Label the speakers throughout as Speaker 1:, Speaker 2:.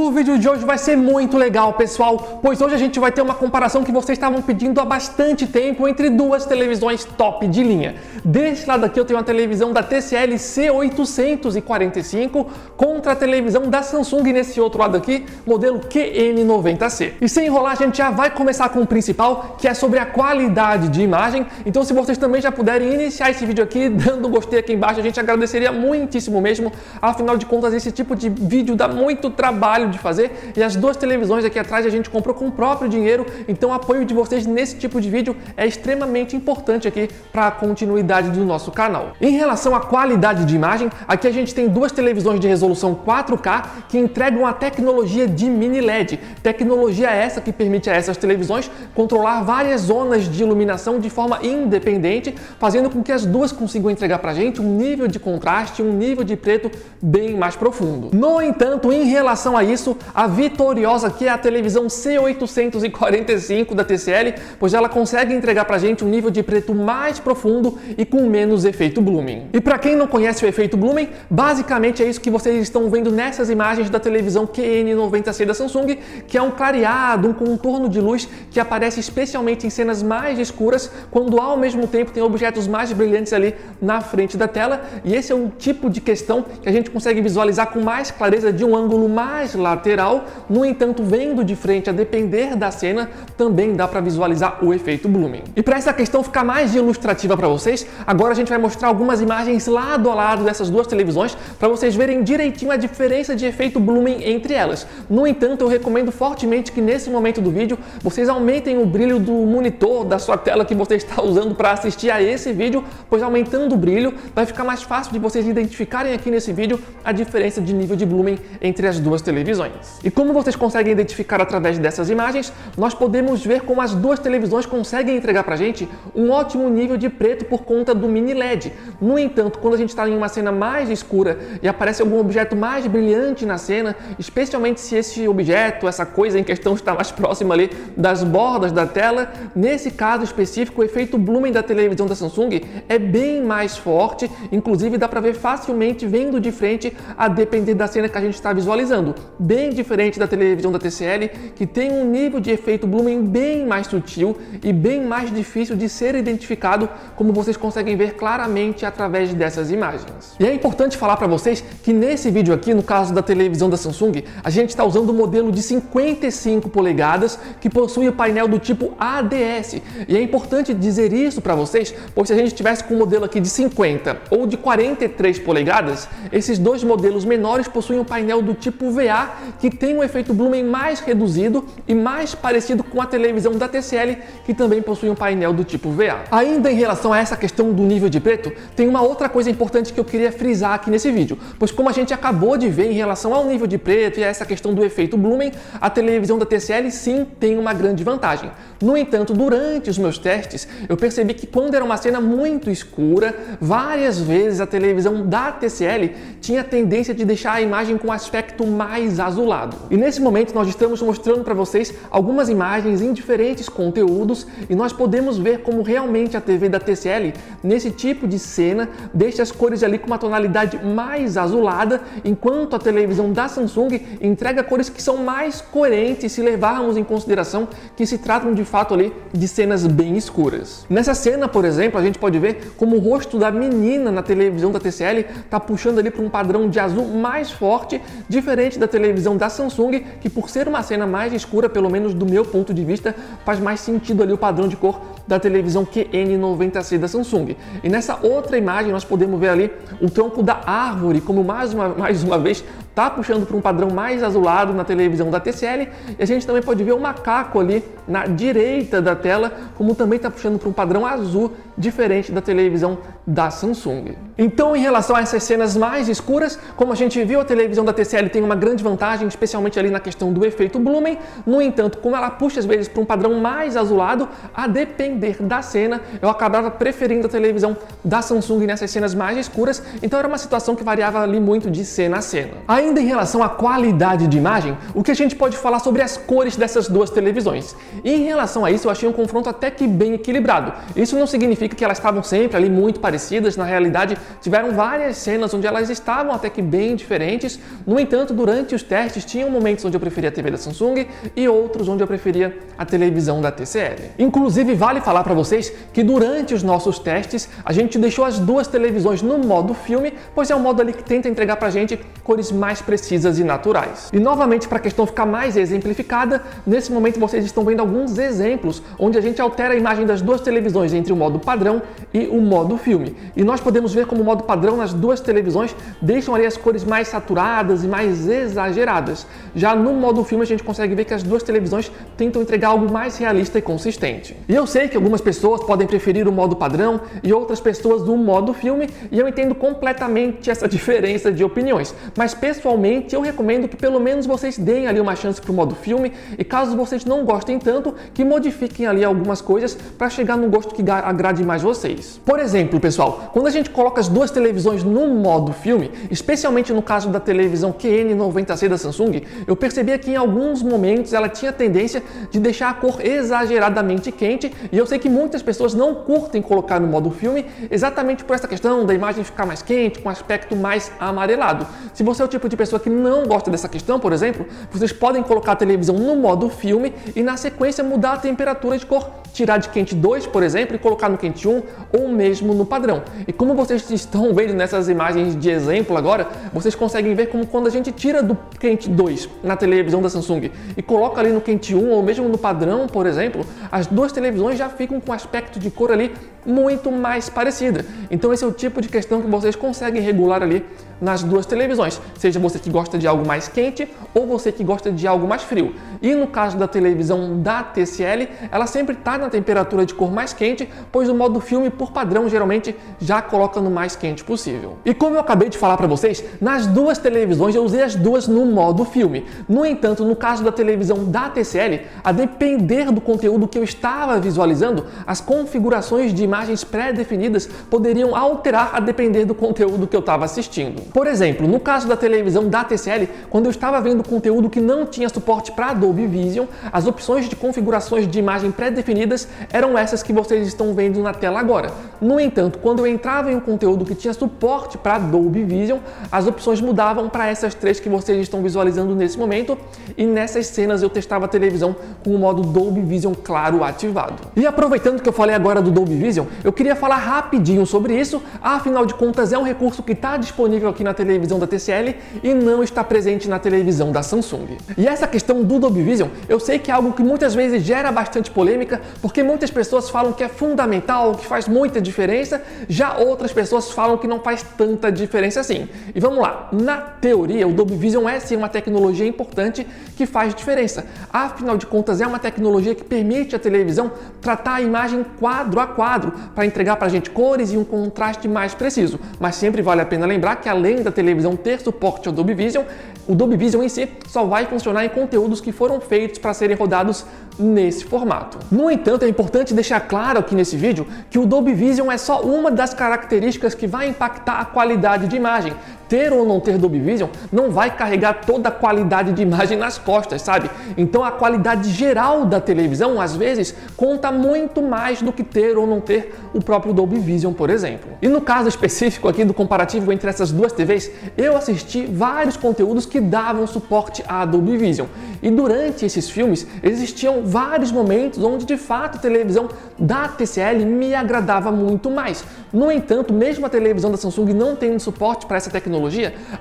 Speaker 1: O vídeo de hoje vai ser muito legal, pessoal, pois hoje a gente vai ter uma comparação que vocês estavam pedindo há bastante tempo entre duas televisões top de linha. Desse lado aqui eu tenho a televisão da TCL C845 contra a televisão da Samsung, e nesse outro lado aqui, modelo QN90C. E sem enrolar, a gente já vai começar com o principal, que é sobre a qualidade de imagem. Então, se vocês também já puderem iniciar esse vídeo aqui dando um gostei aqui embaixo, a gente agradeceria muitíssimo mesmo. Afinal de contas, esse tipo de vídeo dá muito trabalho de fazer, e as duas televisões aqui atrás a gente comprou com o próprio dinheiro, então o apoio de vocês nesse tipo de vídeo é extremamente importante aqui para a continuidade do nosso canal. Em relação à qualidade de imagem, aqui a gente tem duas televisões de resolução 4K que entregam a tecnologia de mini LED, tecnologia essa que permite a essas televisões controlar várias zonas de iluminação de forma independente, fazendo com que as duas consigam entregar para a gente um nível de contraste, um nível de preto bem mais profundo. No entanto, em relação a isso, a vitoriosa aqui é a televisão C845 da TCL, pois ela consegue entregar pra gente um nível de preto mais profundo e com menos efeito blooming. E para quem não conhece o efeito blooming, basicamente é isso que vocês estão vendo nessas imagens da televisão QN90C da Samsung, que é um clareado, um contorno de luz que aparece especialmente em cenas mais escuras, quando ao mesmo tempo tem objetos mais brilhantes ali na frente da tela, e esse é um tipo de questão que a gente consegue visualizar com mais clareza de um ângulo mais lateral. No entanto, vendo de frente, a depender da cena, também dá para visualizar o efeito blooming. E para essa questão ficar mais ilustrativa para vocês, agora a gente vai mostrar algumas imagens lado a lado dessas duas televisões para vocês verem direitinho a diferença de efeito blooming entre elas. No entanto, eu recomendo fortemente que nesse momento do vídeo vocês aumentem o brilho do monitor da sua tela que você está usando para assistir a esse vídeo, pois aumentando o brilho vai ficar mais fácil de vocês identificarem aqui nesse vídeo a diferença de nível de blooming entre as duas televisões. E como vocês conseguem identificar através dessas imagens, nós podemos ver como as duas televisões conseguem entregar pra gente um ótimo nível de preto por conta do mini LED. No entanto, quando a gente está em uma cena mais escura e aparece algum objeto mais brilhante na cena, especialmente se esse objeto, essa coisa em questão está mais próxima ali das bordas da tela, nesse caso específico o efeito blooming da televisão da Samsung é bem mais forte, inclusive dá para ver facilmente vendo de frente a depender da cena que a gente está visualizando. Bem diferente da televisão da TCL, que tem um nível de efeito blooming bem mais sutil e bem mais difícil de ser identificado, como vocês conseguem ver claramente através dessas imagens. E é importante falar para vocês que nesse vídeo aqui, no caso da televisão da Samsung, a gente está usando o modelo de 55 polegadas que possui o painel do tipo ADS. E é importante dizer isso para vocês, pois se a gente tivesse com um modelo aqui de 50 ou de 43 polegadas, esses dois modelos menores possuem um painel do tipo VA, que tem um efeito blooming mais reduzido e mais parecido com a televisão da TCL, que também possui um painel do tipo VA. Ainda em relação a essa questão do nível de preto, tem uma outra coisa importante que eu queria frisar aqui nesse vídeo, pois como a gente acabou de ver em relação ao nível de preto e a essa questão do efeito blooming, a televisão da TCL sim tem uma grande vantagem. No entanto, durante os meus testes, eu percebi que quando era uma cena muito escura, várias vezes a televisão da TCL tinha tendência de deixar a imagem com um aspecto mais azulado. E nesse momento nós estamos mostrando para vocês algumas imagens em diferentes conteúdos, e nós podemos ver como realmente a TV da TCL, nesse tipo de cena, deixa as cores ali com uma tonalidade mais azulada, enquanto a televisão da Samsung entrega cores que são mais coerentes se levarmos em consideração que se tratam de fato ali de cenas bem escuras. Nessa cena, por exemplo, a gente pode ver como o rosto da menina na televisão da TCL está puxando ali para um padrão de azul mais forte, diferente da televisão da Samsung, que por ser uma cena mais escura, pelo menos do meu ponto de vista, faz mais sentido ali o padrão de cor da televisão QN90C da Samsung. E nessa outra imagem nós podemos ver ali o tronco da árvore, como mais uma vez está puxando para um padrão mais azulado na televisão da TCL, e a gente também pode ver o macaco ali na direita da tela, como também está puxando para um padrão azul, diferente da televisão da Samsung. Então, em relação a essas cenas mais escuras, como a gente viu, a televisão da TCL tem uma grande vantagem, especialmente ali na questão do efeito blooming. No entanto, como ela puxa às vezes para um padrão mais azulado, a depender da cena, eu acabava preferindo a televisão da Samsung nessas cenas mais escuras, então era uma situação que variava ali muito de cena a cena. Ainda em relação à qualidade de imagem, o que a gente pode falar sobre as cores dessas duas televisões? E em relação a isso, eu achei um confronto até que bem equilibrado. Isso não significa que elas estavam sempre ali muito parecidas, na realidade tiveram várias cenas onde elas estavam até que bem diferentes. No entanto, durante os testes tinham momentos onde eu preferia a TV da Samsung e outros onde eu preferia a televisão da TCL. Inclusive, vale falar para vocês que durante os nossos testes a gente deixou as duas televisões no modo filme, pois é um modo ali que tenta entregar pra gente cores mais precisas e naturais. E novamente, para a questão ficar mais exemplificada, nesse momento vocês estão vendo alguns exemplos onde a gente altera a imagem das duas televisões entre o modo padrão e o modo filme. E nós podemos ver como o modo padrão nas duas televisões deixam ali as cores mais saturadas e mais exageradas. Já no modo filme a gente consegue ver que as duas televisões tentam entregar algo mais realista e consistente. E eu sei que algumas pessoas podem preferir o modo padrão e outras pessoas o modo filme, e eu entendo completamente essa diferença de opiniões. Mas pessoalmente eu recomendo que pelo menos vocês deem ali uma chance para o modo filme, e caso vocês não gostem tanto, que modifiquem ali algumas coisas para chegar num gosto que agrade mais vocês. Por exemplo, pessoal, quando a gente coloca as duas televisões no modo filme, especialmente no caso da televisão QN90C da Samsung, eu percebia que em alguns momentos ela tinha tendência de deixar a cor exageradamente quente, e eu sei que muitas pessoas não curtem colocar no modo filme exatamente por essa questão da imagem ficar mais quente, com aspecto mais amarelado. Se você é o tipo de pessoa que não gosta dessa questão, por exemplo, vocês podem colocar a televisão no modo filme e na sequência mudar a temperatura de cor, tirar de quente 2, por exemplo, e colocar no quente 1 ou mesmo no padrão. E como vocês estão vendo nessas imagens de exemplo agora, vocês conseguem ver como quando a gente tira do quente 2 na televisão da Samsung e coloca ali no quente 1 ou mesmo no padrão, por exemplo, as duas televisões já ficam com aspecto de cor ali muito mais parecida. Então esse é o tipo de questão que vocês conseguem regular ali nas duas televisões, seja você que gosta de algo mais quente ou você que gosta de algo mais frio. E no caso da televisão da TCL, ela sempre está na temperatura de cor mais quente, pois o modo filme, por padrão, geralmente já coloca no mais quente possível. E como eu acabei de falar para vocês, nas duas televisões eu usei as duas no modo filme. No entanto, no caso da televisão da TCL, a depender do conteúdo que eu estava visualizando, as configurações de imagens pré-definidas poderiam alterar a depender do conteúdo que eu estava assistindo. Por exemplo, no caso da televisão da TCL, quando eu estava vendo conteúdo que não tinha suporte para Dolby Vision, as opções de configurações de imagem pré-definidas eram essas que vocês estão vendo na tela agora. No entanto, quando eu entrava em um conteúdo que tinha suporte para Dolby Vision, as opções mudavam para essas três que vocês estão visualizando nesse momento, e nessas cenas eu testava a televisão com o modo Dolby Vision claro ativado. E aproveitando que eu falei agora do Dolby Vision, eu queria falar rapidinho sobre isso, afinal de contas é um recurso que está disponível aqui na televisão da TCL e não está presente na televisão da Samsung. E essa questão do Dolby Vision, eu sei que é algo que muitas vezes gera bastante polêmica, porque muitas pessoas falam que é fundamental, que faz muita diferença, já outras pessoas falam que não faz tanta diferença assim. E vamos lá, na teoria o Dolby Vision é sim uma tecnologia importante que faz diferença. Afinal de contas é uma tecnologia que permite à televisão tratar a imagem quadro a quadro, para entregar para a gente cores e um contraste mais preciso. Mas sempre vale a pena lembrar que além da televisão ter suporte ao Dolby Vision, o Dolby Vision em si só vai funcionar em conteúdos que foram feitos para serem rodados nesse formato. No entanto, é importante deixar claro aqui nesse vídeo que o Dolby Vision é só uma das características que vai impactar a qualidade de imagem. Ter ou não ter Dolby Vision não vai carregar toda a qualidade de imagem nas costas, sabe? Então a qualidade geral da televisão, às vezes, conta muito mais do que ter ou não ter o próprio Dolby Vision, por exemplo. E no caso específico aqui do comparativo entre essas duas TVs, eu assisti vários conteúdos que davam suporte a Dolby Vision. E durante esses filmes, existiam vários momentos onde de fato a televisão da TCL me agradava muito mais. No entanto, mesmo a televisão da Samsung não tendo suporte para essa tecnologia,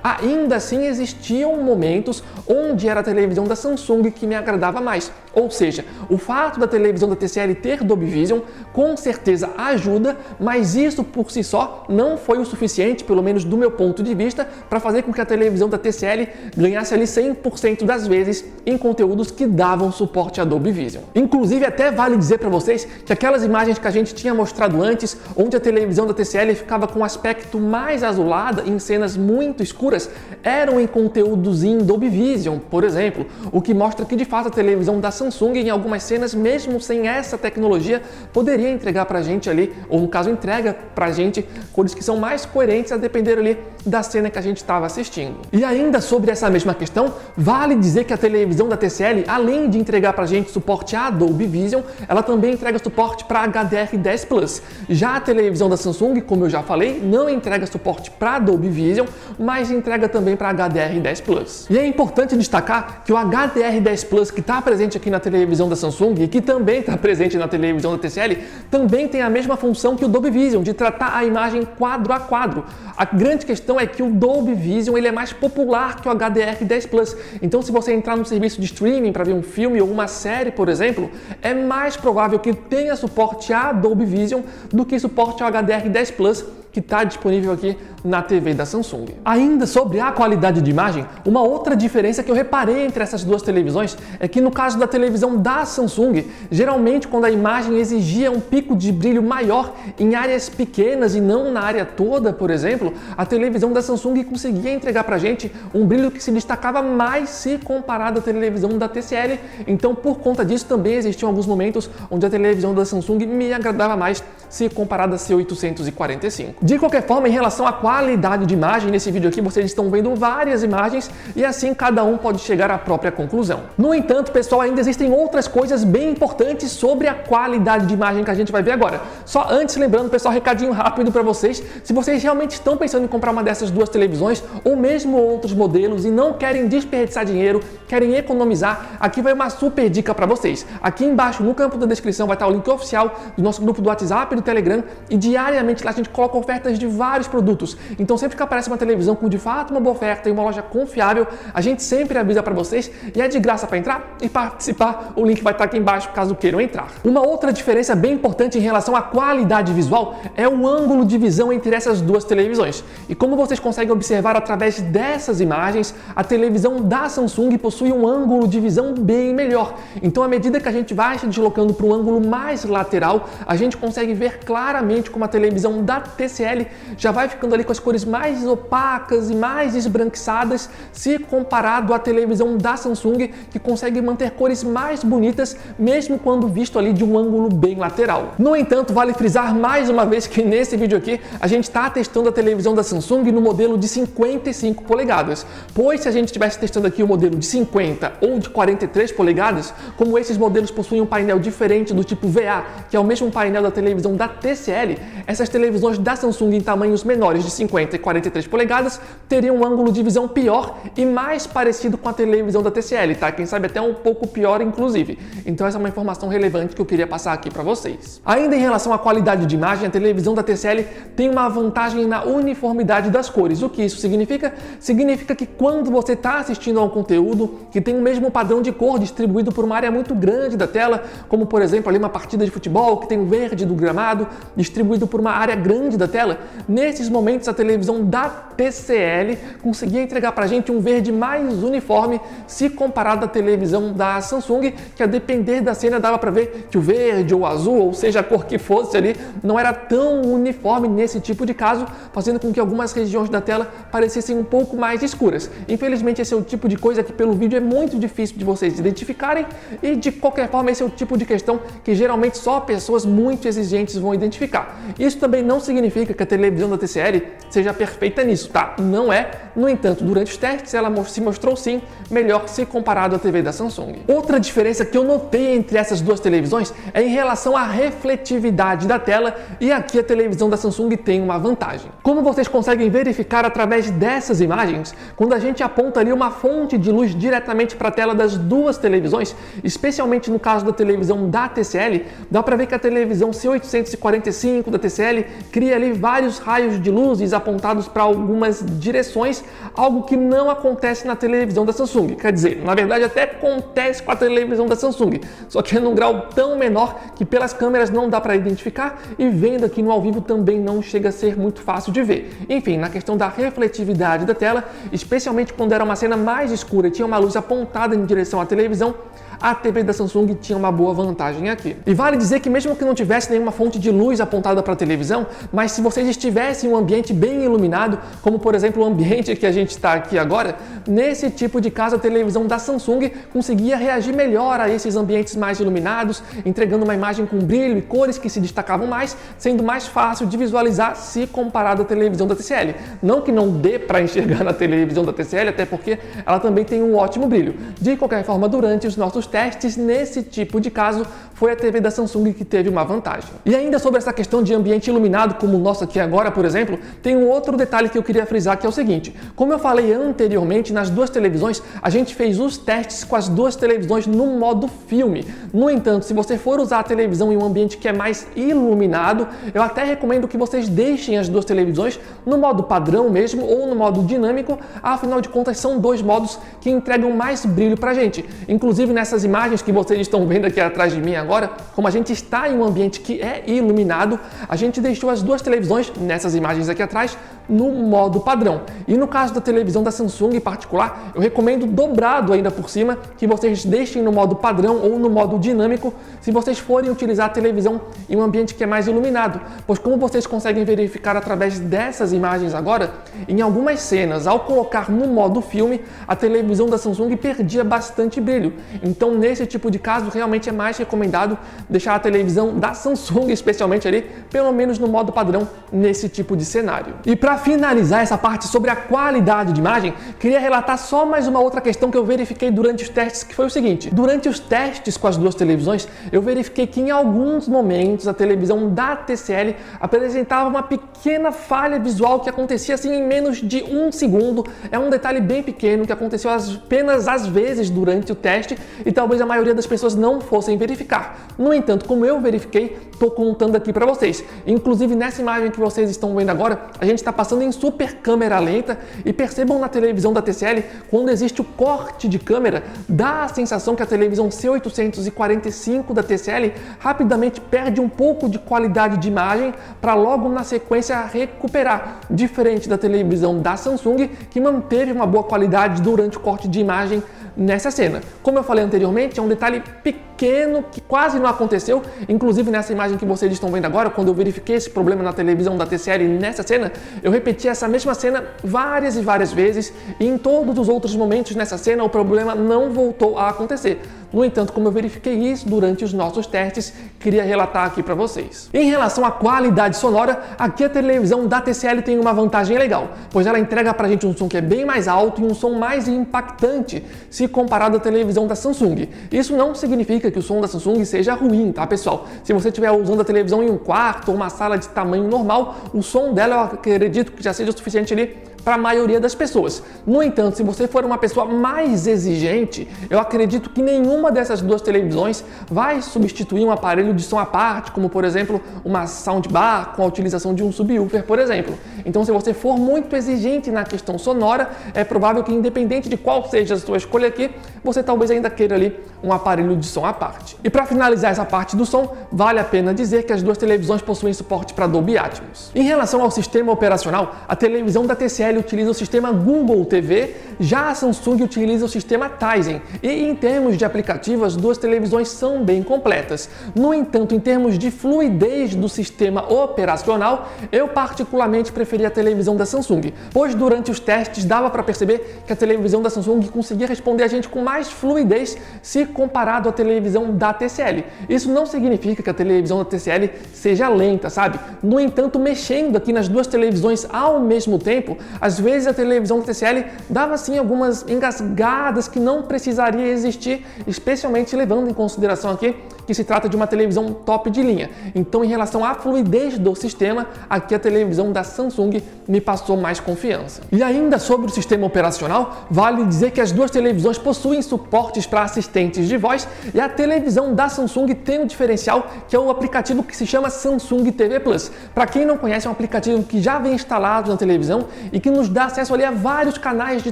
Speaker 1: ainda assim existiam momentos onde era a televisão da Samsung que me agradava mais. Ou seja, o fato da televisão da TCL ter Dolby Vision com certeza ajuda, mas isso por si só não foi o suficiente, pelo menos do meu ponto de vista, para fazer com que a televisão da TCL ganhasse ali 100% das vezes em conteúdos que davam suporte a Dolby Vision. Inclusive, até vale dizer para vocês que aquelas imagens que a gente tinha mostrado antes, onde a televisão da TCL ficava com um aspecto mais azulada em cenas muito escuras, eram em conteúdos em Dolby Vision, por exemplo, o que mostra que de fato a televisão da Samsung em algumas cenas, mesmo sem essa tecnologia, poderia entregar pra gente ali, ou no caso entrega pra gente, cores que são mais coerentes a depender ali da cena que a gente estava assistindo. E ainda sobre essa mesma questão, vale dizer que a televisão da TCL, além de entregar pra gente suporte a Dolby Vision, ela também entrega suporte para HDR10 Plus. Já a televisão da Samsung, como eu já falei, não entrega suporte para Dolby Vision, mas entrega também para HDR10 Plus. E é importante destacar que o HDR10 Plus que está presente aqui na televisão da Samsung e que também está presente na televisão da TCL, também tem a mesma função que o Dolby Vision, de tratar a imagem quadro a quadro. A grande questão é que o Dolby Vision ele é mais popular que o HDR10 Plus. Então, se você entrar no serviço de streaming para ver um filme ou uma série, por exemplo, é mais provável que tenha suporte a Dolby Vision do que suporte ao HDR10 Plus, que está disponível aqui na TV da Samsung. Ainda sobre a qualidade de imagem, uma outra diferença que eu reparei entre essas duas televisões é que no caso da televisão da Samsung, geralmente quando a imagem exigia um pico de brilho maior em áreas pequenas e não na área toda, por exemplo, a televisão da Samsung conseguia entregar pra gente um brilho que se destacava mais se comparado à televisão da TCL. Então, por conta disso, também existiam alguns momentos onde a televisão da Samsung me agradava mais se comparada a C845. De qualquer forma, em relação à qualidade de imagem, nesse vídeo aqui vocês estão vendo várias imagens e assim cada um pode chegar à própria conclusão. No entanto, pessoal, ainda existem outras coisas bem importantes sobre a qualidade de imagem que a gente vai ver agora. Só antes, lembrando, pessoal, recadinho rápido para vocês, se vocês realmente estão pensando em comprar uma dessas duas televisões ou mesmo outros modelos e não querem desperdiçar dinheiro, querem economizar, aqui vai uma super dica para vocês. Aqui embaixo, no campo da descrição, vai estar o link oficial do nosso grupo do WhatsApp e do Telegram e diariamente lá a gente coloca ofertas de vários produtos. Então sempre que aparece uma televisão com de fato uma boa oferta em uma loja confiável, a gente sempre avisa para vocês e é de graça para entrar e participar. O link vai estar aqui embaixo caso queiram entrar. Uma outra diferença bem importante em relação à qualidade visual é o ângulo de visão entre essas duas televisões. E como vocês conseguem observar através dessas imagens, a televisão da Samsung possui um ângulo de visão bem melhor. Então à medida que a gente vai se deslocando para um ângulo mais lateral, a gente consegue ver claramente como a televisão da TCL já vai ficando ali com as cores mais opacas e mais esbranquiçadas se comparado à televisão da Samsung, que consegue manter cores mais bonitas mesmo quando visto ali de um ângulo bem lateral. No entanto, vale frisar mais uma vez que nesse vídeo aqui a gente está testando a televisão da Samsung no modelo de 55 polegadas, pois se a gente estivesse testando aqui o modelo de 50 ou de 43 polegadas, como esses modelos possuem um painel diferente do tipo VA, que é o mesmo painel da televisão da TCL, essas televisões da Samsung em tamanhos menores de 50 e 43 polegadas teriam um ângulo de visão pior e mais parecido com a televisão da TCL, tá? Quem sabe até um pouco pior, inclusive. Então essa é uma informação relevante que eu queria passar aqui para vocês. Ainda em relação à qualidade de imagem, a televisão da TCL tem uma vantagem na uniformidade das cores. O que isso significa? Significa que quando você está assistindo a um conteúdo que tem o mesmo padrão de cor distribuído por uma área muito grande da tela, como por exemplo ali uma partida de futebol que tem o verde do gramado distribuído por uma área grande da tela, nesses momentos a televisão da TCL conseguia entregar pra gente um verde mais uniforme se comparado à televisão da Samsung, que a depender da cena dava para ver que o verde ou o azul, ou seja a cor que fosse ali, não era tão uniforme nesse tipo de caso, fazendo com que algumas regiões da tela parecessem um pouco mais escuras. Infelizmente esse é o tipo de coisa que pelo vídeo é muito difícil de vocês identificarem e de qualquer forma esse é o tipo de questão que geralmente só pessoas muito exigentes vão identificar. Isso também não significa que a televisão da TCL seja perfeita nisso, tá? Não é. No entanto, durante os testes ela se mostrou sim melhor se comparado à TV da Samsung. Outra diferença que eu notei entre essas duas televisões é em relação à refletividade da tela, e aqui a televisão da Samsung tem uma vantagem. Como vocês conseguem verificar através dessas imagens, quando a gente aponta ali uma fonte de luz diretamente para a tela das duas televisões, especialmente no caso da televisão da TCL, dá para ver que a televisão C845 da TCL cria ali vários raios de luzes apontados para algumas direções, algo que não acontece na televisão da Samsung. Quer dizer, na verdade até acontece com a televisão da Samsung, só que é num grau tão menor que pelas câmeras não dá para identificar e vendo aqui no ao vivo também não chega a ser muito fácil de ver. Enfim, na questão da refletividade da tela, especialmente quando era uma cena mais escura e tinha uma luz apontada em direção à televisão, a TV da Samsung tinha uma boa vantagem aqui. E vale dizer que mesmo que não tivesse nenhuma fonte de luz apontada para a televisão, mas se vocês estivessem em um ambiente bem iluminado, como por exemplo o ambiente que a gente está aqui agora, nesse tipo de caso a televisão da Samsung conseguia reagir melhor a esses ambientes mais iluminados, entregando uma imagem com brilho e cores que se destacavam mais, sendo mais fácil de visualizar se comparado à televisão da TCL. Não que não dê para enxergar na televisão da TCL, até porque ela também tem um ótimo brilho. De qualquer forma, durante os nossos testes, nesse tipo de caso, foi a TV da Samsung que teve uma vantagem. E ainda sobre essa questão de ambiente iluminado, como o nosso aqui agora, por exemplo, tem um outro detalhe que eu queria frisar, que é o seguinte: como eu falei anteriormente, nas duas televisões, a gente fez os testes com as duas televisões no modo filme. No entanto, se você for usar a televisão em um ambiente que é mais iluminado, eu até recomendo que vocês deixem as duas televisões no modo padrão mesmo, ou no modo dinâmico, afinal de contas são dois modos que entregam mais brilho pra gente. Inclusive nessas imagens que vocês estão vendo aqui atrás de mim agora, como a gente está em um ambiente que é iluminado, a gente deixou as duas televisões, nessas imagens aqui atrás, no modo padrão. E no caso da televisão da Samsung em particular, eu recomendo dobrado ainda por cima que vocês deixem no modo padrão ou no modo dinâmico se vocês forem utilizar a televisão em um ambiente que é mais iluminado, pois como vocês conseguem verificar através dessas imagens agora, em algumas cenas, ao colocar no modo filme, a televisão da Samsung perdia bastante brilho. Então nesse tipo de caso, realmente é mais recomendado deixar a televisão da Samsung, especialmente ali, pelo menos no modo padrão, nesse tipo de cenário. E para finalizar essa parte sobre a qualidade de imagem, queria relatar só mais uma outra questão que eu verifiquei durante os testes, que foi o seguinte: durante os testes com as duas televisões, eu verifiquei que em alguns momentos a televisão da TCL apresentava uma pequena falha visual que acontecia assim em menos de um segundo. É um detalhe bem pequeno que aconteceu apenas às vezes durante o teste e talvez a maioria das pessoas não fossem verificar. No entanto, como eu verifiquei, estou contando aqui para vocês. Inclusive nessa imagem que vocês estão vendo agora, a gente está passando em super câmera lenta e percebam na televisão da TCL, quando existe o corte de câmera, dá a sensação que a televisão C845 da TCL rapidamente perde um pouco de qualidade de imagem para logo na sequência recuperar, diferente da televisão da Samsung, que manteve uma boa qualidade durante o corte de imagem nessa cena. Como eu falei anteriormente, é um detalhe pequeno que quase não aconteceu, inclusive nessa imagem que vocês estão vendo agora, quando eu verifiquei esse problema na televisão da TCL nessa cena, eu repeti essa mesma cena várias e várias vezes e em todos os outros momentos nessa cena o problema não voltou a acontecer. No entanto, como eu verifiquei isso durante os nossos testes, queria relatar aqui para vocês. Em relação à qualidade sonora, aqui a televisão da TCL tem uma vantagem legal, pois ela entrega pra gente um som que é bem mais alto e um som mais impactante se comparado à televisão da Samsung. Isso não significa que o som da Samsung seja ruim, tá pessoal? Se você estiver usando a televisão em um quarto ou uma sala de tamanho normal, o som dela eu acredito que já seja o suficiente ali para a maioria das pessoas. No entanto, se você for uma pessoa mais exigente, eu acredito que nenhuma dessas duas televisões vai substituir um aparelho de som à parte, como por exemplo uma soundbar com a utilização de um subwoofer, por exemplo. Então, se você for muito exigente na questão sonora, é provável que independente de qual seja a sua escolha aqui, você talvez ainda queira ali um aparelho de som à parte. E para finalizar essa parte do som, vale a pena dizer que as duas televisões possuem suporte para Dolby Atmos. Em relação ao sistema operacional, a televisão da TCL utiliza o sistema Google TV, já a Samsung utiliza o sistema Tizen. E em termos de aplicativo, as duas televisões são bem completas. No entanto, em termos de fluidez do sistema operacional, eu particularmente preferi a televisão da Samsung, pois durante os testes dava para perceber que a televisão da Samsung conseguia responder a gente com mais fluidez se comparado à televisão da TCL. Isso não significa que a televisão da TCL seja lenta, sabe? No entanto, mexendo aqui nas duas televisões ao mesmo tempo, às vezes a televisão da TCL dava sim algumas engasgadas que não precisaria existir, especialmente levando em consideração aqui que se trata de uma televisão top de linha. Então, em relação à fluidez do sistema, aqui a televisão da Samsung me passou mais confiança. E ainda sobre o sistema operacional, vale dizer que as duas televisões possuem suportes para assistentes assistentes de voz, e a televisão da Samsung tem um diferencial que é o aplicativo que se chama Samsung TV Plus. Para quem não conhece, é um aplicativo que já vem instalado na televisão e que nos dá acesso ali a vários canais de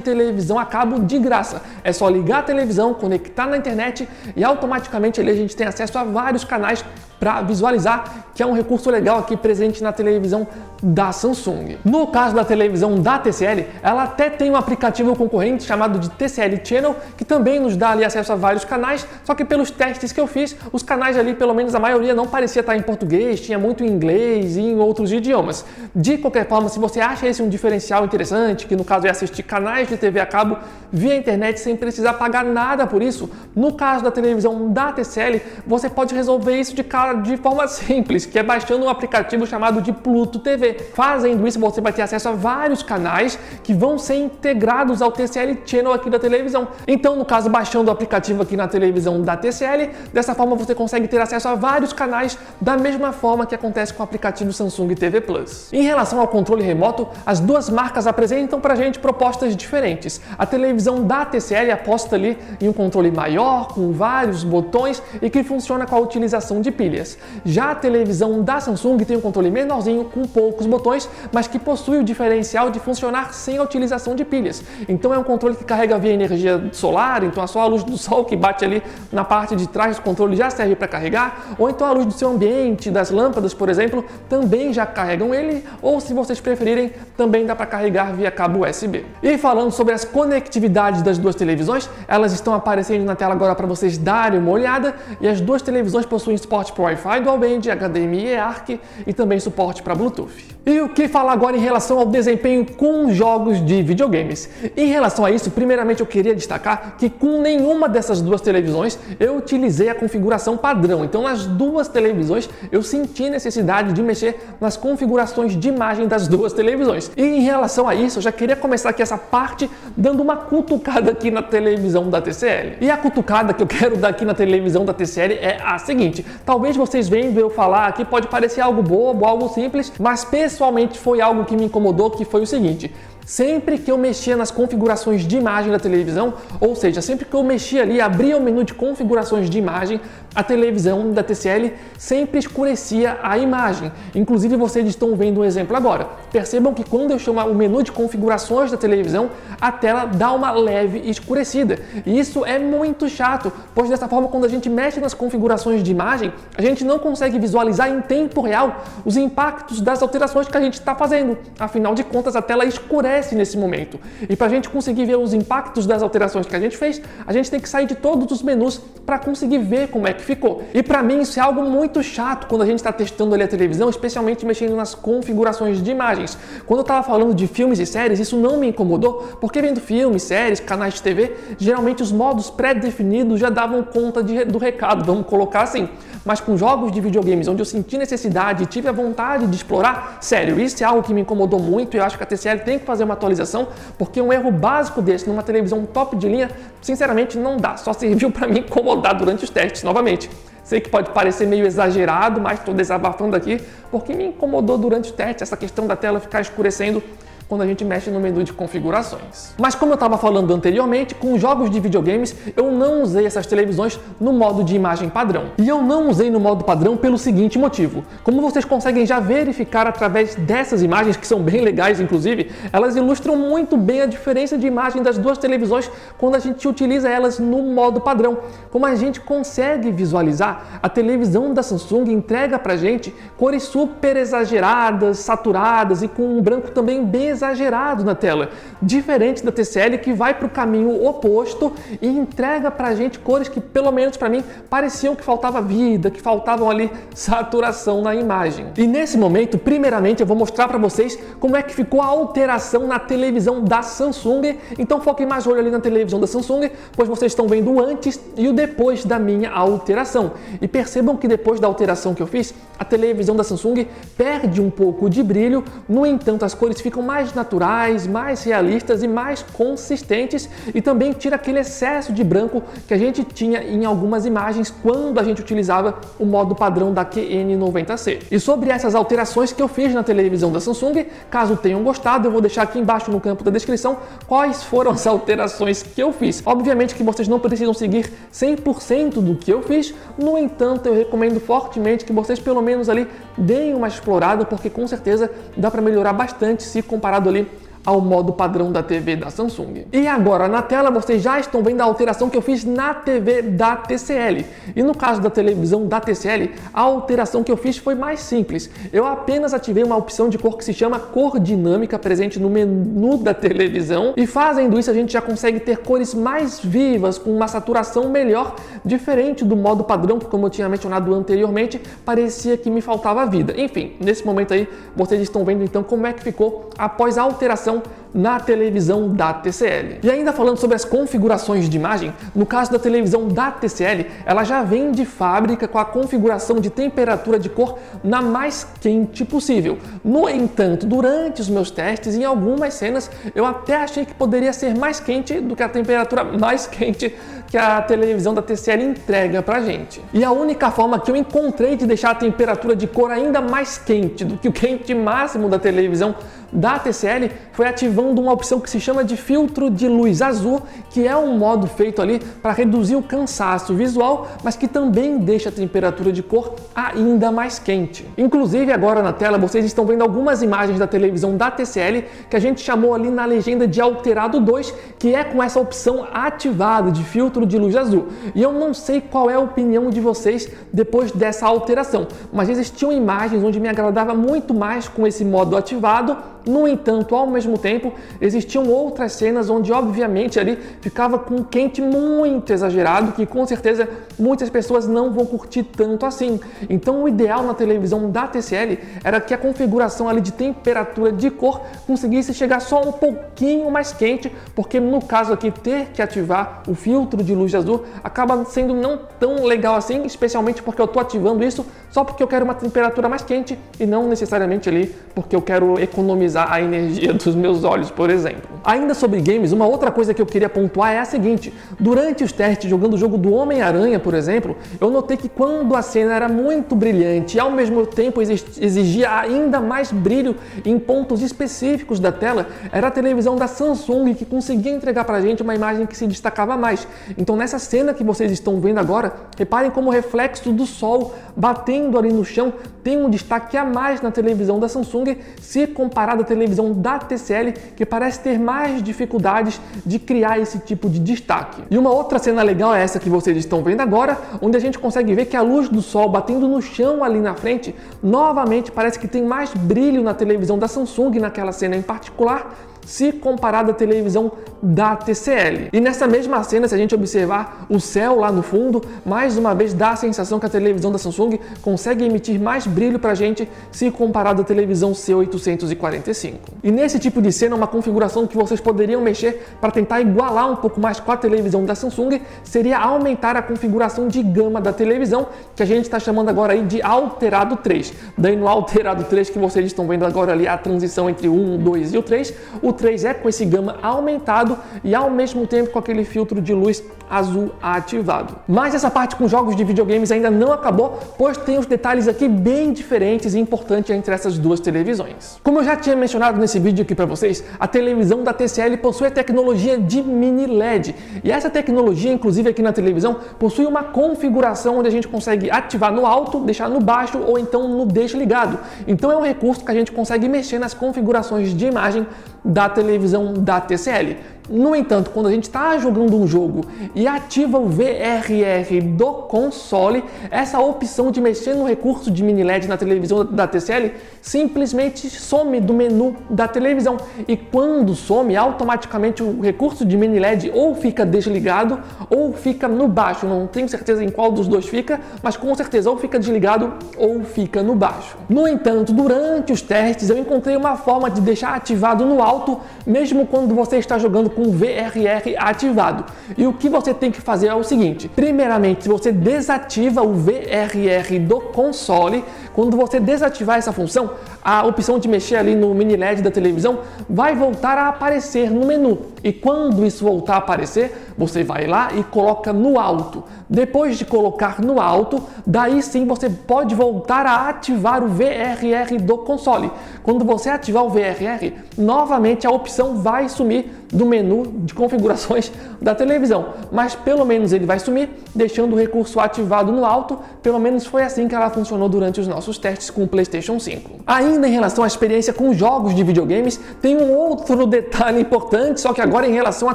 Speaker 1: televisão a cabo de graça. É só ligar a televisão, conectar na internet e automaticamente ali a gente tem acesso a vários canais para visualizar, que é um recurso legal aqui presente na televisão da Samsung. No caso da televisão da TCL, ela até tem um aplicativo concorrente chamado de TCL Channel, que também nos dá ali acesso a vários canais, só que pelos testes que eu fiz, os canais ali, pelo menos a maioria, não parecia estar em português, tinha muito em inglês e em outros idiomas. De qualquer forma, se você acha esse um diferencial interessante, que no caso é assistir canais de TV a cabo via internet sem precisar pagar nada por isso, no caso da televisão da TCL, você pode resolver isso de forma simples, que é baixando um aplicativo chamado de Pluto TV. Fazendo isso, você vai ter acesso a vários canais que vão ser integrados ao TCL Channel aqui da televisão. Então, no caso, baixando o aplicativo aqui na televisão da TCL, dessa forma você consegue ter acesso a vários canais da mesma forma que acontece com o aplicativo Samsung TV Plus. Em relação ao controle remoto, as duas marcas apresentam pra gente propostas diferentes. A televisão da TCL aposta ali em um controle maior, com vários botões e que funciona com a utilização de pilhas. Já a televisão da Samsung tem um controle menorzinho, com poucos botões, mas que possui o diferencial de funcionar sem a utilização de pilhas. Então é um controle que carrega via energia solar, então só a luz do sol que bate ali na parte de trás do controle já serve para carregar, ou então a luz do seu ambiente, das lâmpadas, por exemplo, também já carregam ele, ou se vocês preferirem, também dá para carregar via cabo USB. E falando sobre as conectividades das duas televisões, elas estão aparecendo na tela agora para vocês darem uma olhada, e as duas televisões possuem suporte para Wi-Fi Dual Band, HDMI e ARC e também suporte para Bluetooth. E o que falar agora em relação ao desempenho com jogos de videogames? Em relação a isso, primeiramente eu queria destacar que com nenhuma dessas duas televisões eu utilizei a configuração padrão. Então nas duas televisões eu senti necessidade de mexer nas configurações de imagem das duas televisões. E em relação a isso, eu já queria começar aqui essa parte dando uma cutucada aqui na televisão da TCL. E a cutucada que eu quero dar aqui na televisão da TCL é a seguinte: talvez vocês vendo eu falar aqui pode parecer algo bobo, algo simples, mas pessoalmente foi algo que me incomodou, que foi o seguinte: sempre que eu mexia nas configurações de imagem da televisão, ou seja, sempre que eu mexia ali, abria o menu de configurações de imagem, a televisão da TCL sempre escurecia a imagem. Inclusive vocês estão vendo um exemplo agora. Percebam que quando eu chamo o menu de configurações da televisão, a tela dá uma leve escurecida. E isso é muito chato, pois dessa forma, quando a gente mexe nas configurações de imagem, a gente não consegue visualizar em tempo real os impactos das alterações que a gente está fazendo. Afinal de contas, a tela escurece nesse momento. E para a gente conseguir ver os impactos das alterações que a gente fez, a gente tem que sair de todos os menus para conseguir ver como é que ficou. E para mim isso é algo muito chato quando a gente está testando ali a televisão, especialmente mexendo nas configurações de imagens. Quando eu estava falando de filmes e séries, isso não me incomodou, porque vendo filmes, séries, canais de TV, geralmente os modos pré-definidos já davam conta do recado, vamos colocar assim. Mas com jogos de videogames onde eu senti necessidade e tive a vontade de explorar, sério, isso é algo que me incomodou muito e eu acho que a TCL tem que fazer uma atualização, porque um erro básico desse numa televisão top de linha, sinceramente não dá, só serviu para me incomodar durante os testes, novamente. Sei que pode parecer meio exagerado, mas estou desabafando aqui porque me incomodou durante o teste essa questão da tela ficar escurecendo quando a gente mexe no menu de configurações. Mas como eu estava falando anteriormente, com jogos de videogames, eu não usei essas televisões no modo de imagem padrão. E eu não usei no modo padrão pelo seguinte motivo: como vocês conseguem já verificar através dessas imagens, que são bem legais inclusive, elas ilustram muito bem a diferença de imagem das duas televisões quando a gente utiliza elas no modo padrão. Como a gente consegue visualizar, a televisão da Samsung entrega pra gente cores super exageradas, saturadas e com um branco também bem exagerado na tela, diferente da TCL, que vai para o caminho oposto e entrega pra gente cores que, pelo menos para mim, pareciam que faltava vida, que faltavam ali saturação na imagem. E nesse momento, primeiramente, eu vou mostrar para vocês como é que ficou a alteração na televisão da Samsung. Então foquem mais o olho ali na televisão da Samsung, pois vocês estão vendo o antes e o depois da minha alteração. E percebam que depois da alteração que eu fiz, a televisão da Samsung perde um pouco de brilho, no entanto as cores ficam mais mais naturais, mais realistas e mais consistentes, e também tira aquele excesso de branco que a gente tinha em algumas imagens quando a gente utilizava o modo padrão da QN90C. E sobre essas alterações que eu fiz na televisão da Samsung, caso tenham gostado, eu vou deixar aqui embaixo no campo da descrição quais foram as alterações que eu fiz. Obviamente que vocês não precisam seguir 100% do que eu fiz, no entanto, eu recomendo fortemente que vocês pelo menos ali deem uma explorada, porque com certeza dá para melhorar bastante se comparado ali ao modo padrão da TV da Samsung. E agora na tela vocês já estão vendo a alteração que eu fiz na TV da TCL. E no caso da televisão da TCL, a alteração que eu fiz foi mais simples. Eu apenas ativei uma opção de cor que se chama cor dinâmica presente no menu da televisão, e fazendo isso a gente já consegue ter cores mais vivas, com uma saturação melhor, diferente do modo padrão que, como eu tinha mencionado anteriormente, parecia que me faltava vida. Enfim, nesse momento aí vocês estão vendo então como é que ficou após a alteração na televisão da TCL. E ainda falando sobre as configurações de imagem, no caso da televisão da TCL, ela já vem de fábrica com a configuração de temperatura de cor na mais quente possível. No entanto, durante os meus testes, em algumas cenas, eu até achei que poderia ser mais quente do que a temperatura mais quente que a televisão da TCL entrega pra gente. E a única forma que eu encontrei de deixar a temperatura de cor ainda mais quente do que o quente máximo da televisão da TCL foi ativando uma opção que se chama de filtro de luz azul, que é um modo feito ali para reduzir o cansaço visual, mas que também deixa a temperatura de cor ainda mais quente. Inclusive agora na tela vocês estão vendo algumas imagens da televisão da TCL que a gente chamou ali na legenda de alterado 2, que é com essa opção ativada de filtro de luz azul. E eu não sei qual é a opinião de vocês depois dessa alteração, mas existiam imagens onde me agradava muito mais com esse modo ativado. No entanto, ao mesmo tempo, existiam outras cenas onde, obviamente, ali ficava com um quente muito exagerado, que com certeza muitas pessoas não vão curtir tanto assim. Então, o ideal na televisão da TCL era que a configuração ali de temperatura de cor conseguisse chegar só um pouquinho mais quente, porque no caso aqui, ter que ativar o filtro de luz azul acaba sendo não tão legal assim, especialmente porque eu estou ativando isso só porque eu quero uma temperatura mais quente e não necessariamente ali porque eu quero economizar a energia dos meus olhos, por exemplo. Ainda sobre games, uma outra coisa que eu queria pontuar é a seguinte: durante os testes jogando o jogo do Homem-Aranha, por exemplo, eu notei que quando a cena era muito brilhante e ao mesmo tempo exigia ainda mais brilho em pontos específicos da tela, era a televisão da Samsung que conseguia entregar pra gente uma imagem que se destacava mais. Então nessa cena que vocês estão vendo agora, reparem como o reflexo do sol batendo ali no chão tem um destaque a mais na televisão da Samsung se comparado à televisão da TCL, que parece ter mais dificuldades de criar esse tipo de destaque. E uma outra cena legal é essa que vocês estão vendo agora, onde a gente consegue ver que a luz do sol batendo no chão ali na frente, novamente parece que tem mais brilho na televisão da Samsung naquela cena em particular, se comparado à televisão da TCL. E nessa mesma cena, se a gente observar o céu lá no fundo, mais uma vez dá a sensação que a televisão da Samsung consegue emitir mais brilho pra gente se comparado à televisão C845. E nesse tipo de cena, uma configuração que vocês poderiam mexer para tentar igualar um pouco mais com a televisão da Samsung seria aumentar a configuração de gama da televisão, que a gente está chamando agora aí de alterado 3. Daí no alterado 3 que vocês estão vendo agora ali a transição entre o 1, o 2 e o 3, o 3 é com esse gama aumentado e ao mesmo tempo com aquele filtro de luz azul ativado. Mas essa parte com jogos de videogames ainda não acabou, pois tem os detalhes aqui bem diferentes e importantes entre essas duas televisões. Como eu já tinha mencionado nesse vídeo aqui para vocês, a televisão da TCL possui a tecnologia de mini LED. E essa tecnologia, inclusive aqui na televisão, possui uma configuração onde a gente consegue ativar no alto, deixar no baixo ou então no deixa ligado. Então é um recurso que a gente consegue mexer nas configurações de imagem da televisão da TCL. No entanto, quando a gente está jogando um jogo e ativa o VRR do console, essa opção de mexer no recurso de mini LED na televisão da TCL simplesmente some do menu da televisão. E quando some, automaticamente o recurso de mini LED ou fica desligado ou fica no baixo. Não tenho certeza em qual dos dois fica, mas com certeza ou fica desligado ou fica no baixo. No entanto, durante os testes eu encontrei uma forma de deixar ativado no alto, mesmo quando você está jogando com com o VRR ativado. E o que você tem que fazer é o seguinte: primeiramente, você desativa o VRR do console. Quando você desativar essa função, a opção de mexer ali no mini LED da televisão vai voltar a aparecer no menu. E quando isso voltar a aparecer, você vai lá e coloca no alto. Depois de colocar no alto, daí sim você pode voltar a ativar o VRR do console. Quando você ativar o VRR, novamente a opção vai sumir do menu de configurações da televisão, mas pelo menos ele vai sumir, deixando o recurso ativado no alto. Pelo menos foi assim que ela funcionou durante os nossos testes com o PlayStation 5. Ainda em relação à experiência com jogos de videogames, tem um outro detalhe importante, só que agora em relação à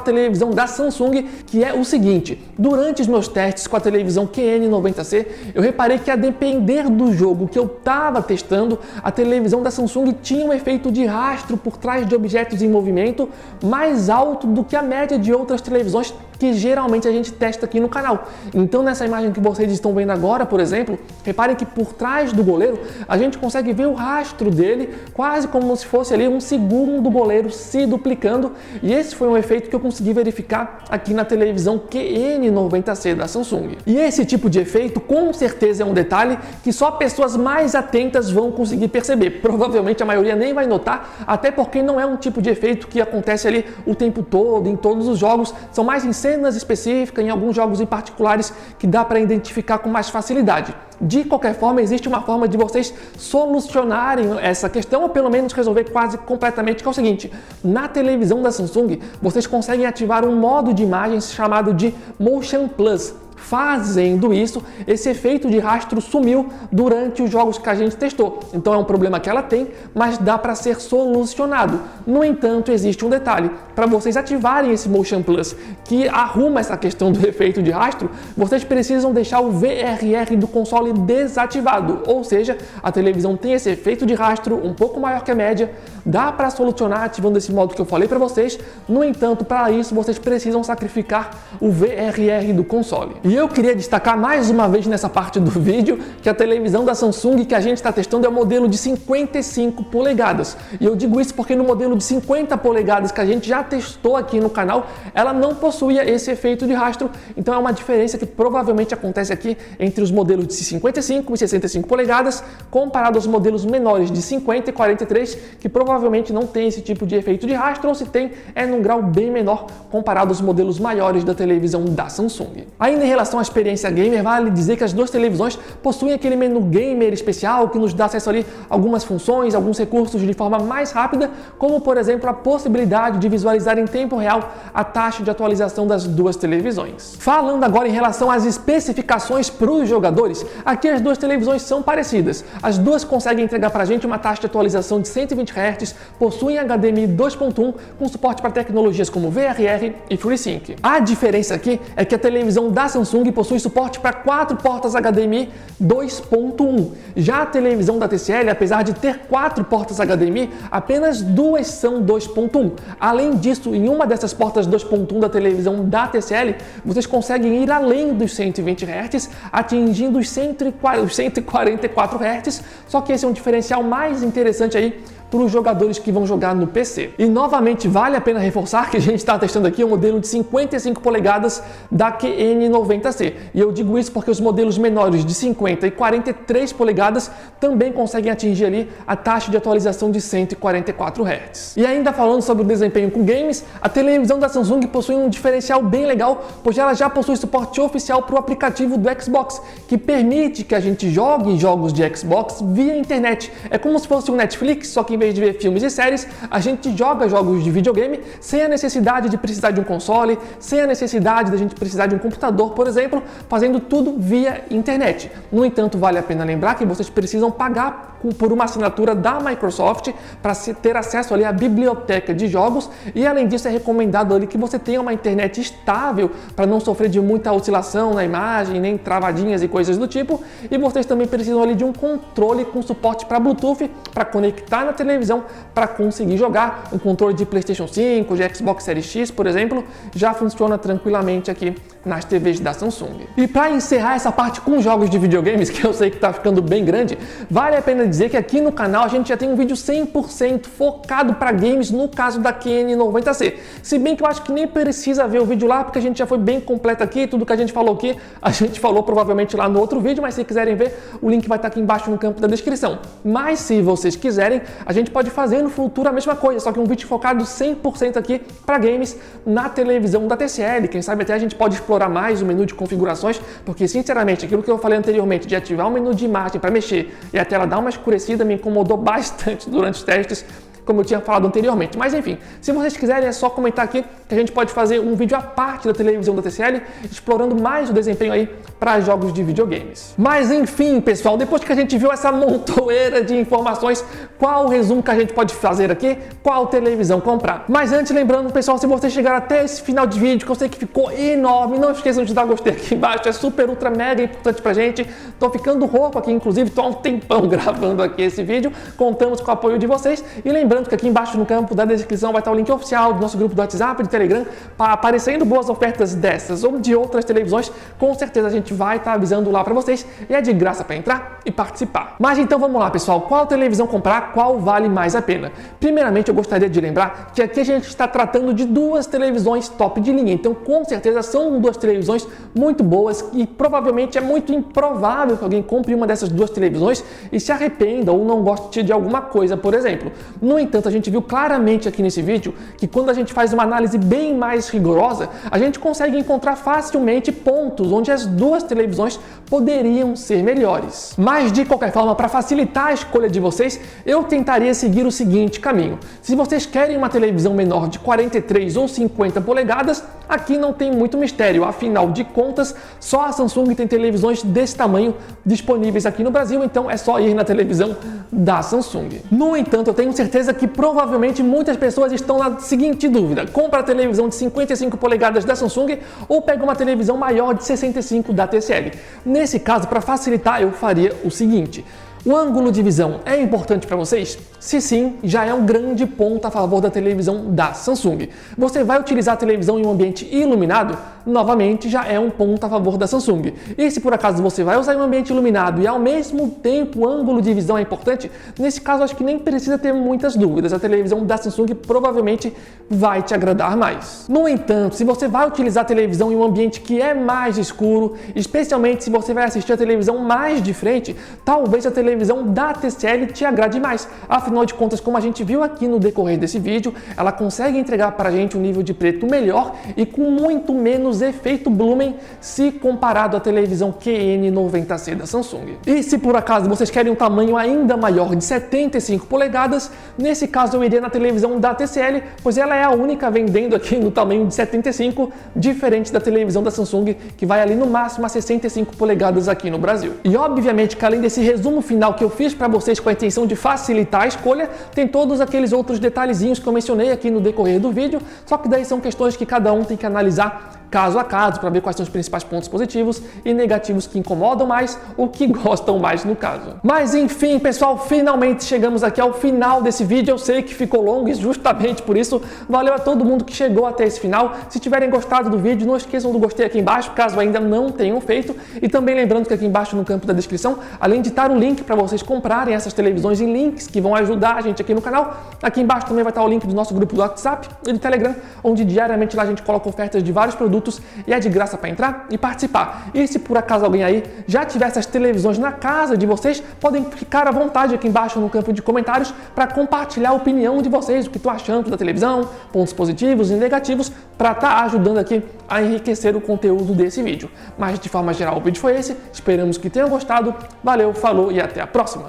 Speaker 1: televisão da Samsung, que é o seguinte: durante os meus testes com a televisão QN90C, eu reparei que a depender do jogo que eu estava testando, a televisão da Samsung tinha um efeito de rastro por trás de objetos em movimento mais alto do que a média de outras televisões que geralmente a gente testa aqui no canal. Então nessa imagem que vocês estão vendo agora, por exemplo, reparem que por trás do goleiro a gente consegue ver o rastro dele, quase como se fosse ali um segundo do goleiro se duplicando, e esse foi um efeito que eu consegui verificar aqui na televisão QN90C da Samsung. E esse tipo de efeito com certeza é um detalhe que só pessoas mais atentas vão conseguir perceber. Provavelmente a maioria nem vai notar, até porque não é um tipo de efeito que acontece ali o tempo todo, em todos os jogos, são mais em cenas específicas, em alguns jogos em particulares que dá para identificar com mais facilidade. De qualquer forma, existe uma forma de vocês solucionarem essa questão, ou pelo menos resolver quase completamente, que é o seguinte: na televisão da Samsung, vocês conseguem ativar um modo de imagens chamado de Motion Plus. Fazendo isso, esse efeito de rastro sumiu durante os jogos que a gente testou. Então é um problema que ela tem, mas dá para ser solucionado. No entanto, existe um detalhe: para vocês ativarem esse Motion Plus, que arruma essa questão do efeito de rastro, vocês precisam deixar o VRR do console desativado. Ou seja, a televisão tem esse efeito de rastro um pouco maior que a média. Dá para solucionar ativando esse modo que eu falei para vocês. No entanto, para isso vocês precisam sacrificar o VRR do console. E eu queria destacar mais uma vez nessa parte do vídeo que a televisão da Samsung que a gente está testando é o modelo de 55 polegadas. E eu digo isso porque no modelo de 50 polegadas que a gente já testou aqui no canal, ela não possuía esse efeito de rastro. Então é uma diferença que provavelmente acontece aqui entre os modelos de 55 e 65 polegadas, comparado aos modelos menores de 50 e 43, que provavelmente não tem esse tipo de efeito de rastro, ou se tem, é num grau bem menor comparado aos modelos maiores da televisão da Samsung. Ainda em relação à experiência gamer, vale dizer que as duas televisões possuem aquele menu gamer especial que nos dá acesso ali a algumas funções, alguns recursos de forma mais rápida, como por exemplo a possibilidade de visualizar em tempo real a taxa de atualização das duas televisões. Falando agora em relação às especificações para os jogadores, aqui as duas televisões são parecidas. As duas conseguem entregar para a gente uma taxa de atualização de 120 Hz, possuem HDMI 2.1 com suporte para tecnologias como VRR e FreeSync. A diferença aqui é que a televisão da Samsung possui suporte para 4 portas HDMI 2.1. Já a televisão da TCL, apesar de ter 4 portas HDMI, apenas 2 são 2.1. Além disso, em uma dessas portas 2.1 da televisão da TCL, vocês conseguem ir além dos 120 Hz, atingindo os 144 Hz, só que esse é um diferencial mais interessante aí para os jogadores que vão jogar no PC. E novamente vale a pena reforçar que a gente está testando aqui o modelo de 55 polegadas da QN90C. E eu digo isso porque os modelos menores de 50 e 43 polegadas também conseguem atingir ali a taxa de atualização de 144 Hz. E ainda falando sobre o desempenho com games, a televisão da Samsung possui um diferencial bem legal, pois ela já possui suporte oficial para o aplicativo do Xbox, que permite que a gente jogue jogos de Xbox via internet. É como se fosse um Netflix, só que em vez de ver filmes e séries, a gente joga jogos de videogame sem a necessidade de precisar de um console, sem a necessidade de a gente precisar de um computador, por exemplo, fazendo tudo via internet. No entanto, vale a pena lembrar que vocês precisam pagar por uma assinatura da Microsoft para ter acesso ali à biblioteca de jogos, e além disso é recomendado ali que você tenha uma internet estável para não sofrer de muita oscilação na imagem, nem travadinhas e coisas do tipo, e vocês também precisam ali de um controle com suporte para Bluetooth para conectar na televisão televisão para conseguir jogar. Um controle de PlayStation 5, de Xbox Series X, por exemplo, já funciona tranquilamente aqui nas TVs da Samsung. E para encerrar essa parte com jogos de videogames, que eu sei que está ficando bem grande, vale a pena dizer que aqui no canal a gente já tem um vídeo 100% focado para games no caso da QN90C. Se bem que eu acho que nem precisa ver o vídeo lá, porque a gente já foi bem completo aqui, tudo que a gente falou aqui, a gente falou provavelmente lá no outro vídeo, mas se quiserem ver, o link vai estar aqui embaixo no campo da descrição. Mas se vocês quiserem, a gente pode fazer no futuro a mesma coisa, só que um vídeo focado 100% aqui para games na televisão da TCL. Quem sabe até a gente pode explorar mais o menu de configurações, porque sinceramente, aquilo que eu falei anteriormente, de ativar o menu de imagem para mexer e a tela dar uma escurecida, me incomodou bastante durante os testes, como eu tinha falado anteriormente. Mas enfim, se vocês quiserem é só comentar aqui que a gente pode fazer um vídeo à parte da televisão da TCL, explorando mais o desempenho aí para jogos de videogames. Mas enfim, pessoal, depois que a gente viu essa montoeira de informações, qual o resumo que a gente pode fazer aqui? Qual televisão comprar? Mas antes, lembrando, pessoal, se vocês chegaram até esse final de vídeo, que eu sei que ficou enorme, não esqueçam de dar gostei aqui embaixo, é super, ultra, mega importante pra gente. Tô ficando rouco aqui, inclusive, tô há um tempão gravando aqui esse vídeo, contamos com o apoio de vocês. E lembrando que aqui embaixo no campo da descrição vai estar o link oficial do nosso grupo do WhatsApp, do Telegram, aparecendo boas ofertas dessas ou de outras televisões, com certeza a gente vai estar avisando lá para vocês e é de graça para entrar e participar. Mas então vamos lá, pessoal, qual televisão comprar, qual vale mais a pena? Primeiramente eu gostaria de lembrar que aqui a gente está tratando de duas televisões top de linha, então com certeza são duas televisões muito boas e provavelmente é muito improvável que alguém compre uma dessas duas televisões e se arrependa ou não goste de alguma coisa, por exemplo. No entanto, a gente viu claramente aqui nesse vídeo que quando a gente faz uma análise bem mais rigorosa, a gente consegue encontrar facilmente pontos onde as duas televisões poderiam ser melhores. Mas de qualquer forma, para facilitar a escolha de vocês, eu tentaria seguir o seguinte caminho. Se vocês querem uma televisão menor de 43 ou 50 polegadas, aqui não tem muito mistério, afinal de contas, só a Samsung tem televisões desse tamanho disponíveis aqui no Brasil, então é só ir na televisão da Samsung. No entanto, eu tenho certeza que provavelmente muitas pessoas estão na seguinte dúvida: compra a televisão de 55 polegadas da Samsung ou pega uma televisão maior de 65 da TCL. Nesse caso, para facilitar, eu faria o seguinte: o ângulo de visão é importante para vocês? Se sim, já é um grande ponto a favor da televisão da Samsung. Você vai utilizar a televisão em um ambiente iluminado? Novamente, já é um ponto a favor da Samsung. E se por acaso você vai usar em um ambiente iluminado e ao mesmo tempo o ângulo de visão é importante, nesse caso acho que nem precisa ter muitas dúvidas. A televisão da Samsung provavelmente vai te agradar mais. No entanto, se você vai utilizar a televisão em um ambiente que é mais escuro, especialmente se você vai assistir a televisão mais de frente, talvez a televisão da TCL te agrade mais. Afinal de contas, como a gente viu aqui no decorrer desse vídeo, ela consegue entregar para a gente um nível de preto melhor e com muito menos efeito Blumen se comparado à televisão QN90C da Samsung. E se por acaso vocês querem um tamanho ainda maior de 75 polegadas, nesse caso eu iria na televisão da TCL, pois ela é a única vendendo aqui no tamanho de 75, diferente da televisão da Samsung, que vai ali no máximo a 65 polegadas aqui no Brasil. E obviamente que além desse resumo final que eu fiz para vocês com a intenção de facilitar a escolha, tem todos aqueles outros detalhezinhos que eu mencionei aqui no decorrer do vídeo, só que daí são questões que cada um tem que analisar caso a caso para ver quais são os principais pontos positivos e negativos que incomodam mais ou que gostam mais no caso. Mas enfim, pessoal, finalmente chegamos aqui ao final desse vídeo. Eu sei que ficou longo e justamente por isso valeu a todo mundo que chegou até esse final. Se tiverem gostado do vídeo, não esqueçam do gostei aqui embaixo, caso ainda não tenham feito. E também lembrando que aqui embaixo no campo da descrição, além de estar o link para vocês comprarem essas televisões em links que vão ajudar a gente aqui no canal, aqui embaixo também vai estar o link do nosso grupo do WhatsApp e do Telegram, onde diariamente lá a gente coloca ofertas de vários produtos e é de graça para entrar e participar. E se por acaso alguém aí já tiver essas televisões na casa de vocês, podem ficar à vontade aqui embaixo no campo de comentários para compartilhar a opinião de vocês, o que estão achando da televisão, pontos positivos e negativos, para estar ajudando aqui a enriquecer o conteúdo desse vídeo. Mas de forma geral o vídeo foi esse, esperamos que tenham gostado, valeu, falou e até a próxima!